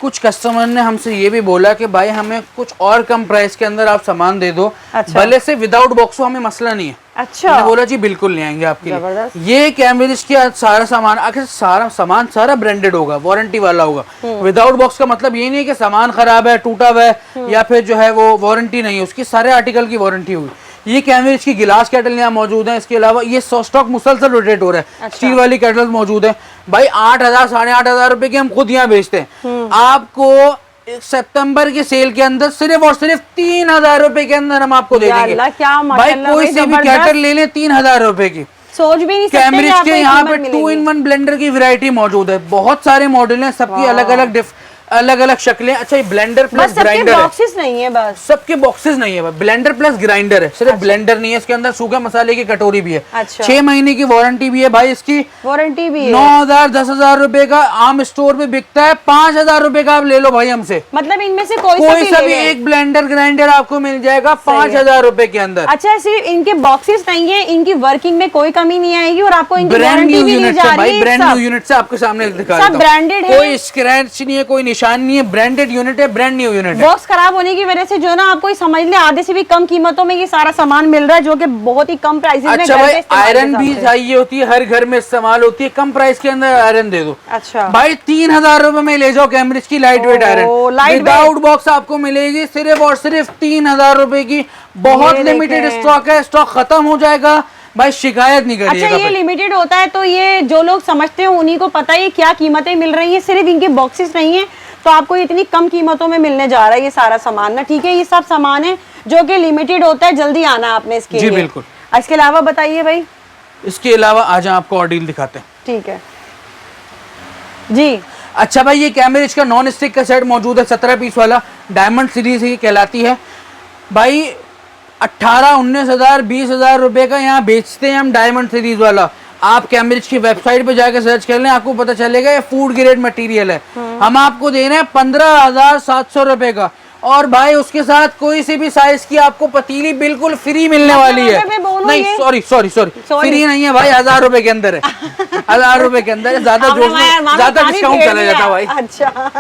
कुछ कस्टमर ने हमसे ये भी बोला कि भाई हमें कुछ और कम प्राइस के अंदर आप सामान दे दो। अच्छा। भले से विदाउट बॉक्स हो, हमें मसला नहीं है। अच्छा। मैंने बोला जी बिल्कुल ले आएंगे आपके लिए। ये कैम्ब्रिज के सारा सामान, आखिर सारा सामान सारा ब्रांडेड होगा, वारंटी वाला होगा। विदाउट बॉक्स का मतलब ये नहीं है कि सामान खराब है, टूटा हुआ है या फिर जो है वो वारंटी नहीं है, उसकी सारे आर्टिकल की वारंटी होगी। ये कैम्ब्रिज की गिलास केटल यहाँ मौजूद है। इसके अलावा ये स्टॉक मुसलसल रोटेट हो रहा है। अच्छा। स्टील वाली केटल मौजूद है भाई। 8000 8,500 रुपए की हम खुद यहाँ बेचते हैं। आपको सितंबर के सेल के अंदर सिर्फ और सिर्फ 3000 रुपए के अंदर हम आपको दे देंगे। भाई कोई से भी केटल ले लें 3000 रुपए की, सोच भी नहीं सकते। कैम्ब्रिज के यहाँ पे 2-in-1 ब्लेंडर की वैरायटी मौजूद है। बहुत सारे मॉडल हैं, सबकी अलग अलग शक्लें। अच्छा, ये ब्लेंडर प्लस ग्राइंडर है, बॉक्सेस नहीं है बस, सबके बॉक्सेस नहीं है, ब्लेंडर प्लस ग्राइंडर है। सिर्फ ब्लेंडर नहीं है, इसके अंदर सूखे मसाले की कटोरी भी है। अच्छा। 6 महीने की वारंटी भी है भाई, इसकी वारंटी भी है। 9,000 10,000 रुपए का आम स्टोर पे बिकता है, 5,000 रुपए का आप ले लो भाई हमसे। मतलब इनमें से कोई सा भी एक ब्लेंडर ग्राइंडर आपको मिल जाएगा 5,000 रुपए के अंदर। अच्छा, सिर्फ इनके बॉक्सेस नहीं है, इनकी वर्किंग में कोई कमी नहीं आएगी और आपको इनकी ब्रांड न्यू भी यूनिट है भाई, ब्रांड न्यू यूनिट से आपके सामने दिखा रहा हूं। सब ब्रांडेड है, कोई स्क्रैच नहीं है, कोई निशान नहीं है, ब्रांडेड यूनिट है, ब्रांड न्यू यूनिट है। बॉक्स खराब होने की वजह से जो ना आपको समझ ले आधे से भी कम कीमतों में ये सारा सामान मिल रहा है, जो कि बहुत ही कम प्राइस में। अच्छा भाई, आयरन भी चाहिए होती है, हर घर में इस्तेमाल होती है, कम प्राइस के अंदर आयरन दे दो। अच्छा भाई, 3000 रुपए में ले जाओ कैम्ब्रिज की light weight iron, without box आपको मिलेगी सिर्फ और सिर्फ 3000 रुपए की। बहुत लिमिटेड स्टॉक है, स्टॉक खत्म हो जाएगा भाई, शिकायत नहीं करिएगा। अच्छा, ये लिमिटेड होता है तो ये जो लोग समझते हैं उन्हीं को पता है क्या कीमतें मिल रही है। सिर्फ इनके बॉक्सेस नहीं है तो आपको इतनी कम कीमतों में मिलने जा रहा है ये सारा सामान ना। ठीक है, ये सब सामान है जो कि लिमिटेड होता है, जल्दी आना आपने इसके लिए। बिल्कुल। इसके अलावा बताइए भाई। इसके अलावा आज आपको और डील दिखाते हैं। ठीक है जी। अच्छा भाई, ये कैम्ब्रिज का नॉन स्टिक का सेट मौजूद है, 17 पीस वाला, डायमंड सीरीज ही कहलाती है भाई। 18-19,000 20,000 रुपए का यहाँ बेचते हैं हम डायमंड सीरीज वाला। आप कैम्ब्रिज की वेबसाइट पे जाकर सर्च कर लें, आपको पता चलेगा ये फूड ग्रेड मटेरियल है। हम आपको दे रहे हैं 15,700 रुपए का, और भाई उसके साथ कोई सी भी साइज की आपको पतीली बिल्कुल फ्री मिलने वाली है। नहीं, सॉरी फ्री नहीं है भाई, 1000 रुपए के अंदर है। 1000 रुपए के अंदर है, ज्यादा डिस्काउंट चला जाता है भाई। अच्छा,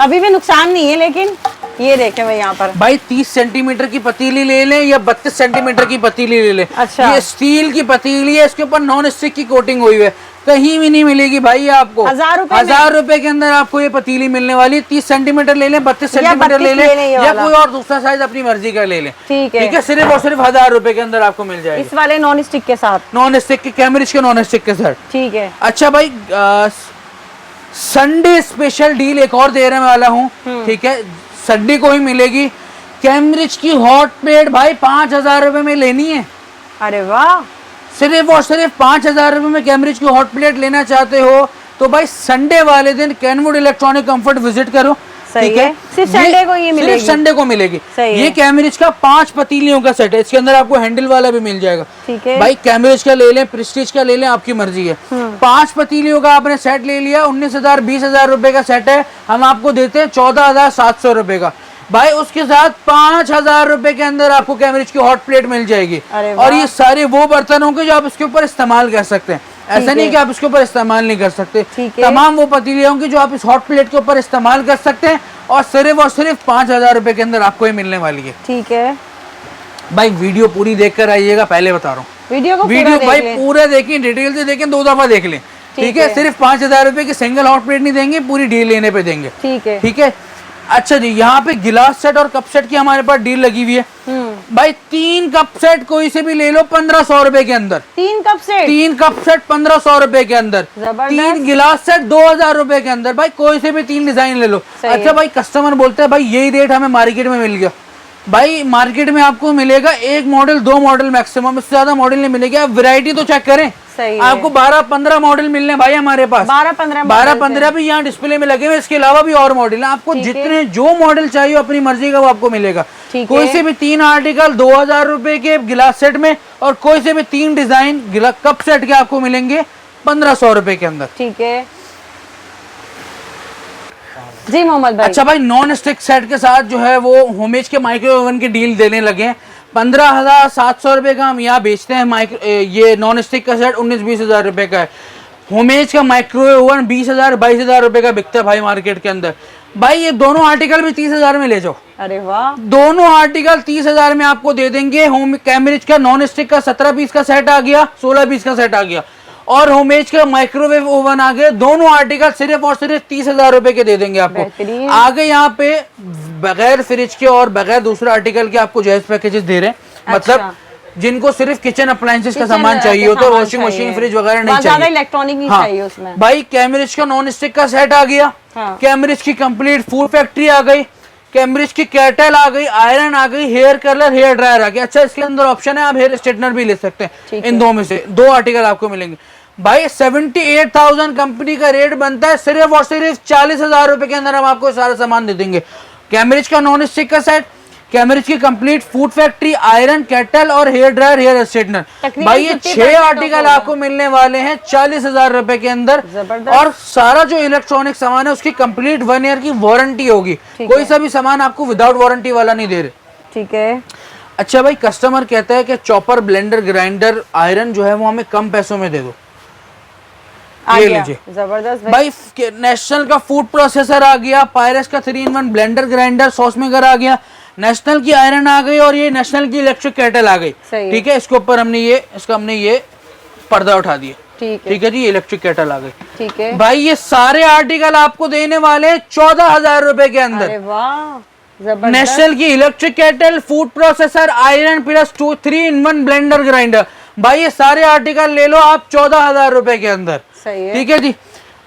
अभी भी नुकसान नहीं है। लेकिन ये देखें भाई, यहाँ पर भाई 30 सेंटीमीटर की पतीली ले लें या 32 सेंटीमीटर की पतीली ले लें। अच्छा। ये स्टील की पतीली है, इसके ऊपर नॉन स्टिक की कोटिंग हुई है, कहीं भी नहीं मिलेगी भाई आपको। 1000 रुपए के अंदर आपको ये पतीली मिलने वाली। 30 सेंटीमीटर ले लें, 32 सेंटीमीटर ले लें या कोई और दूसरा साइज अपनी मर्जी का ले लें। ठीक है, सिर्फ और सिर्फ 1000 रुपए के अंदर आपको मिल जाएगा, इस वाले नॉन स्टिक के साथ, नॉन स्टिक के कैम्ब्रिज के नॉन स्टिक के साथ। ठीक है। अच्छा भाई, संडे स्पेशल डील एक और देने वाला हूँ। ठीक है, संडे को ही मिलेगी कैम्ब्रिज की हॉट प्लेट भाई, 5000 रुपए में लेनी है। अरे वाह, सिर्फ और सिर्फ 5000 रुपए में कैम्ब्रिज की हॉट प्लेट लेना चाहते हो तो भाई संडे वाले दिन कैनवुड इलेक्ट्रॉनिक कंफर्ट विजिट करो। सही ठीक है। सिर्फ संडे को ये मिलेगी। सिर्फ संडे को मिलेगी। सही ये है। कैमरिज का 5 पतीलियों का सेट है, इसके अंदर आपको हैंडल वाला भी मिल जाएगा। ठीक है भाई कैमरिज का ले लें, प्रेस्टीज का ले लें, आपकी मर्जी है। 5 पतीलियों का आपने सेट ले लिया, 19,000 20,000 रुपए का सेट है, हम आपको देते हैं 14,700 रुपए का। भाई उसके साथ 5,000 रुपए के अंदर आपको कैमरिज की हॉट प्लेट मिल जाएगी। अरे वाह। और ये सारे वो बर्तन होंगे जो आप इसके ऊपर इस्तेमाल कर सकते हैं, ऐसा नहीं कि आप इसके ऊपर इस्तेमाल नहीं कर सकते। ठीक है। तमाम वो पतीले होंगे जो आप इस हॉट प्लेट के ऊपर इस्तेमाल कर सकते हैं, और सिर्फ 5,000 रुपए के अंदर आपको ये मिलने वाली है। ठीक है भाई वीडियो पूरी देख कर आइएगा, पहले बता रहा हूँ। वीडियो भाई पूरा देखें, डिटेल से देखें, 2 दफा देख लें। ठीक है, सिर्फ 5,000 रुपए की सिंगल हॉट प्लेट नहीं देंगे, पूरी डील लेने पे देंगे। ठीक है ठीक है। अच्छा जी, यहाँ पे गिलास सेट और कप सेट की हमारे पास डील लगी हुई है। भाई 3 कप सेट कोई से भी ले लो 1,500 रुपए के अंदर। 3 कप सेट 3 कप सेट 1,500 रुपए के अंदर। जबरदस्त। 3 गिलास सेट 2,000 रुपए के अंदर। भाई कोई से भी 3 डिजाइन ले लो। अच्छा भाई कस्टमर बोलते हैं भाई यही रेट हमें मार्केट में मिल गया। भाई मार्केट में आपको मिलेगा 1 मॉडल 2 मॉडल मैक्सिमम, इससे ज्यादा मॉडल नहीं मिलेगी। आप वैरायटी तो चेक करें, सही है। आपको 12-15 मॉडल मिलने भाई हमारे पास। 12-15 भी यहाँ डिस्प्ले में लगे हुए, इसके अलावा भी और मॉडल है। आपको जितने जो मॉडल चाहिए अपनी मर्जी का वो आपको मिलेगा। कोई से भी 3 आर्टिकल 2,000 रुपए के गिलास सेट में, और कोई से भी 3 डिजाइन कप सेट के आपको मिलेंगे 1,500 रुपए के अंदर। ठीक है जी मोहम्मद भाई। अच्छा भाई नॉन स्टिक सेट के साथ जो है वो होमेज के माइक्रो ओवन की डील देने लगे हैं। 15,700 रुपए का हम यहाँ बेचते हैं। ये नॉन स्टिक का सेट 19-20,000 रुपए का है। होमेज का माइक्रो ओवन 20,000-22,000 रुपए का बिकता है भाई मार्केट के अंदर। भाई ये दोनों आर्टिकल भी 30,000 में ले जाओ। अरे वाह, दोनों आर्टिकल 30,000 में आपको दे देंगे। होम कैमरिज का नॉन स्टिक का 17 पीस का सेट आ गया, 16 पीस का सेट आ गया, और होमेज का माइक्रोवेव ओवन आ गए। दोनों आर्टिकल सिर्फ और सिर्फ 30,000 रुपए के दे देंगे आपको। आगे यहाँ पे बगैर फ्रिज के और बगैर दूसरे आर्टिकल के आपको जायज पैकेजेस दे रहे हैं। मतलब जिनको सिर्फ किचन अप्लायंसेस का सामान चाहिए होता है, वॉशिंग मशीन फ्रिज वगैरह नहीं चाहिए, इलेक्ट्रॉनिक नहीं चाहिए उसमें। भाई कैमरिज का नॉन स्टिक का सेट आ गया। कैमरिज की कंप्लीट फूड फैक्ट्री आ गई, कैमरिज की केटल आ गई, आयरन आ गई, हेयर कलर हेयर ड्रायर आ गया। अच्छा इसके अंदर ऑप्शन है आप हेयर स्ट्रेटनर भी ले सकते हैं। इन दो में से 2 आर्टिकल आपको मिलेंगे। भाई 78,000 कंपनी का रेट बनता है, सिर्फ और सिर्फ 40,000 रुपए के अंदर हम आपको सारा सामान दे देंगे। कैमरिज का नॉन स्टिक का सेट, कैमरिज की complete food factory, iron, kettle और हेयर ड्रायर हेयर स्ट्रेटनर। भाई ये 6 आर्टिकल आपको मिलने वाले हैं 40,000 रुपए के अंदर। और सारा जो इलेक्ट्रॉनिक सामान है उसकी कंप्लीट 1 ईयर की वारंटी होगी। कोई सा भी सामान आपको विदाउट वारंटी वाला नहीं दे रहे। ठीक है। अच्छा भाई कस्टमर कहता है कि चॉपर, ब्लेंडर, ग्राइंडर, आयरन जो है वो हमें कम पैसों में दे दो। ये लीजिए जबरदस्त भाई। नेशनल का फूड प्रोसेसर आ गया, पायरस का 3-in-1 blender, grinder, sauce maker आ गया, नेशनल की आयरन आ गई, और ये नेशनल की इलेक्ट्रिक केटल आ गई। ठीक है, इसके ऊपर हमने ये पर्दा उठा दिया। ठीक है जी, इलेक्ट्रिक केटल आ गई। ठीक है भाई, ये सारे आर्टिकल आपको देने वाले 14,000 रुपए के अंदर। अरे वाह, नेशनल की electric kettle, food processor, iron plus 3-in-1 blender, grinder. भाई ये सारे आर्टिकल ले लो आप 14,000 रुपए के अंदर। ठीक है जी।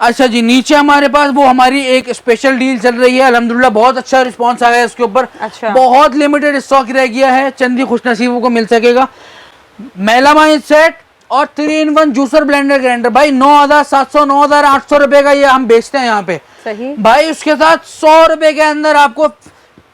अच्छा जी, नीचे हमारे पास वो हमारी एक स्पेशल डील चल रही है। अल्हम्दुलिल्लाह बहुत अच्छा रिस्पांस आया है इसके ऊपर। अच्छा। बहुत लिमिटेड स्टॉक रह गया है, चंद ही खुशनसीबों को मिल सकेगा। मेलामाइन सेट और 3-in-1 जूसर, ब्लेंडर, ग्राइंडर। भाई 9,700 9,800 रुपए का ये हम बेचते हैं यहाँ पे। सही। भाई उसके साथ 100 रुपए के अंदर आपको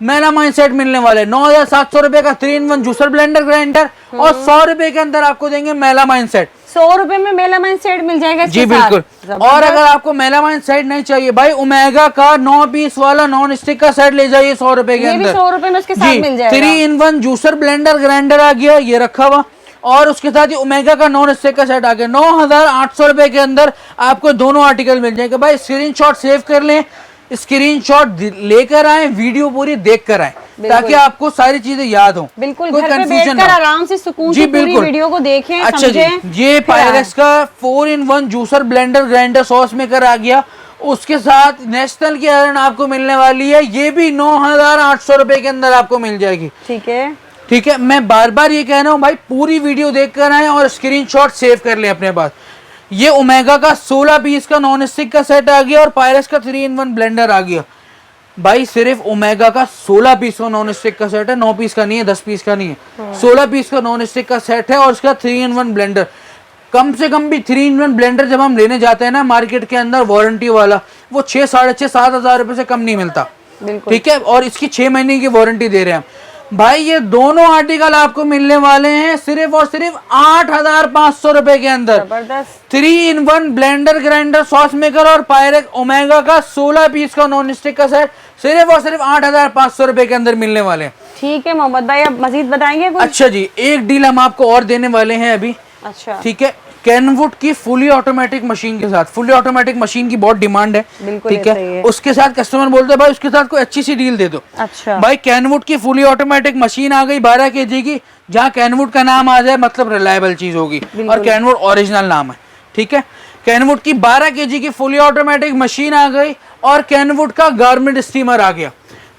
मेलामाइन सेट मिलने वाले। 9,700 रुपए का 3-in-1 जूसर, ब्लेंडर, ग्राइंडर, और 100 रुपए के अंदर आपको देंगे मेलामाइन सेट। 100 रुपए में मेलामाइन सेट मिल जाएगा जी बिल्कुल। और अगर आपको मेलामाइन सेट नहीं चाहिए, भाई ओमेगा का 9 पीस वाला नॉन स्टिक का सेट ले जाइए 100 रुपए के अंदर। 100 रुपए में उसके साथ मिल जाएगा। 3-in-1 जूसर, ब्लेंडर, ग्राइंडर आ गया, ये रखा हुआ, और उसके साथ ही ओमेगा का नॉन स्टिक का सेट आ गया। 9,800 रुपए के अंदर आपको दोनों आर्टिकल मिल जाएंगे। भाई स्क्रीनशॉट सेव कर लें, स्क्रीनशॉट लेकर आए, वीडियो पूरी देख कर आए, ताकि आपको सारी चीजें याद हो। बिल्कुल, कोई कंफ्यूजन ना, आराम से सुकून से पूरी वीडियो को देखें। अच्छा जी, ये पायरेक्स का 4-in-1 juicer, blender, grinder, sauce maker आ गया। उसके साथ नेशनल की आयरन आपको मिलने वाली है, ये भी 9,800 रुपए के अंदर आपको मिल जाएगी। ठीक है, ठीक है। मैं बार बार ये कह रहा हूँ भाई, पूरी वीडियो देख कर आए और स्क्रीनशॉट सेव कर लें अपने पास। ये ओमेगा का 16 पीस का नॉन स्टिक का सेट आ गया, और पायरेक्स का 3-in-1 ब्लेंडर आ गया। भाई सिर्फ ओमेगा का 16 पीस का नॉन स्टिक का सेट है, 9 पीस का नहीं है, 10 पीस का नहीं है, 16 पीस का नॉन स्टिक का सेट है, और उसका 3-in-1 ब्लेंडर। कम से कम भी 3-in-1 ब्लेंडर जब हम लेने जाते हैं ना मार्केट के अंदर वारंटी वाला, वो 6, 6,500, 7,000 रुपए से कम नहीं मिलता। बिल्कुल। ठीक है, और इसकी 6 महीने की वारंटी दे रहे हैं हम। भाई ये दोनों आर्टिकल आपको मिलने वाले हैं सिर्फ और सिर्फ 8,500 रुपए के अंदर। जबरदस्त। 3-in-1 blender, grinder, sauce maker और पायरेक्स ओमेगा का 16 पीस का नॉन स्टिक का सेट सिर्फ और सिर्फ 8,500 रुपए के अंदर मिलने वाले हैं। ठीक है मोहम्मद भाई, अब मजीद बताएंगे कुछ? अच्छा जी, एक डील हम आपको और देने वाले हैं अभी। अच्छा, ठीक है, कैनवुड की फुली ऑटोमेटिक मशीन के साथ, फुली ऑटोमेटिक मशीन की बहुत डिमांड है। बिल्कुल ठीक सही है। उसके साथ कस्टमर बोलते हैं भाई उसके साथ कोई अच्छी सी डील दे दो। अच्छा भाई कैनवुड की फुली ऑटोमेटिक मशीन आ गई 12 kg की, जहाँ कैनवुड का नाम आ जाए मतलब रिलायबल चीज होगी, और कैनवुड ओरिजिनल नाम है। ठीक है, कैनवुड की 12 kg की फुली ऑटोमेटिक मशीन आ गई और कैनवुड का गारमेंट स्टीमर आ गया।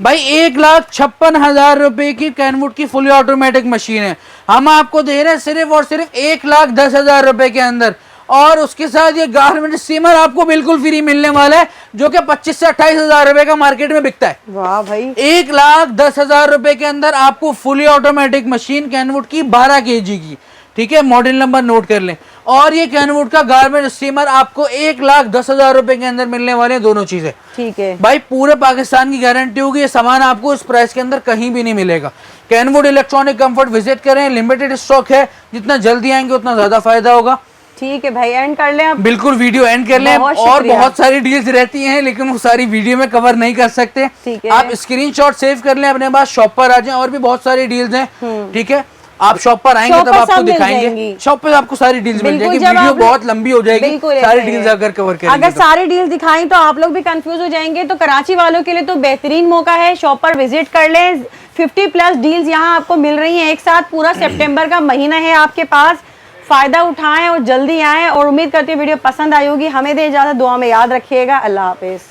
भाई 1,56,000 रुपए की कैनवुड की फुली ऑटोमेटिक मशीन है, हम आपको दे रहे हैं सिर्फ और सिर्फ 1,10,000 रुपए के अंदर। और उसके साथ ये गारमेंट स्टीमर आपको बिल्कुल फ्री मिलने वाला है, जो कि 25 से 28,000 रुपए का मार्केट में बिकता है। वाह भाई, 1,10,000 रुपए के अंदर आपको फुली ऑटोमेटिक मशीन कैनवुड की 12 kg की। ठीक है, मॉडल नंबर नोट कर लें। और ये कैनवुड का गारमेंट स्टीमर आपको 1,10,000 रुपए के अंदर मिलने वाले हैं, दोनों चीजें। ठीक है भाई पूरे पाकिस्तान की गारंटी होगी, ये सामान आपको इस प्राइस के अंदर कहीं भी नहीं मिलेगा। कैनवुड इलेक्ट्रॉनिक कंफर्ट विजिट करें, लिमिटेड स्टॉक है, जितना जल्दी आएंगे उतना ज्यादा फायदा होगा। ठीक है भाई, एंड कर लें अब? बिल्कुल, वीडियो एंड कर लें। बहुत और शुक्रिया। बहुत सारी डील्स रहती हैं, लेकिन वो सारी वीडियो में कवर नहीं कर सकते। ठीक है। आप स्क्रीनशॉट सेव कर लें अपने पास, शॉप पर आ जाएं, और भी बहुत सारी डील्स हैं। ठीक है, आप शॉप पर आएंगे शॉप तब पर आपको सब मिल दिखाएंगे। जाएंगी। शॉप पे आपको सारी डील्स मिल बिल्कुल, जाएंगी, जब वीडियो आप- बहुत लंबी हो जाएगी, बिल्कुल सारी ऐसे डील्स है। अगर कवर करेंगे अगर तो। सारी डील्स दिखाएं तो आप लोग भी कंफ्यूज हो जाएंगे, तो कराची वालों के लिए तो बेहतरीन मौका है, शॉप पर विजिट कर लें। 50+ डील्स यहाँ आपको मिल रही हैं एक साथ। पूरा सितंबर का महीना है आपके पास, फायदा उठाएं और जल्दी आएं। और उम्मीद करती हूँ वीडियो पसंद आई होगी। हमें दे इजाजत, दुआ में याद रखिएगा। अल्लाह हाफिज।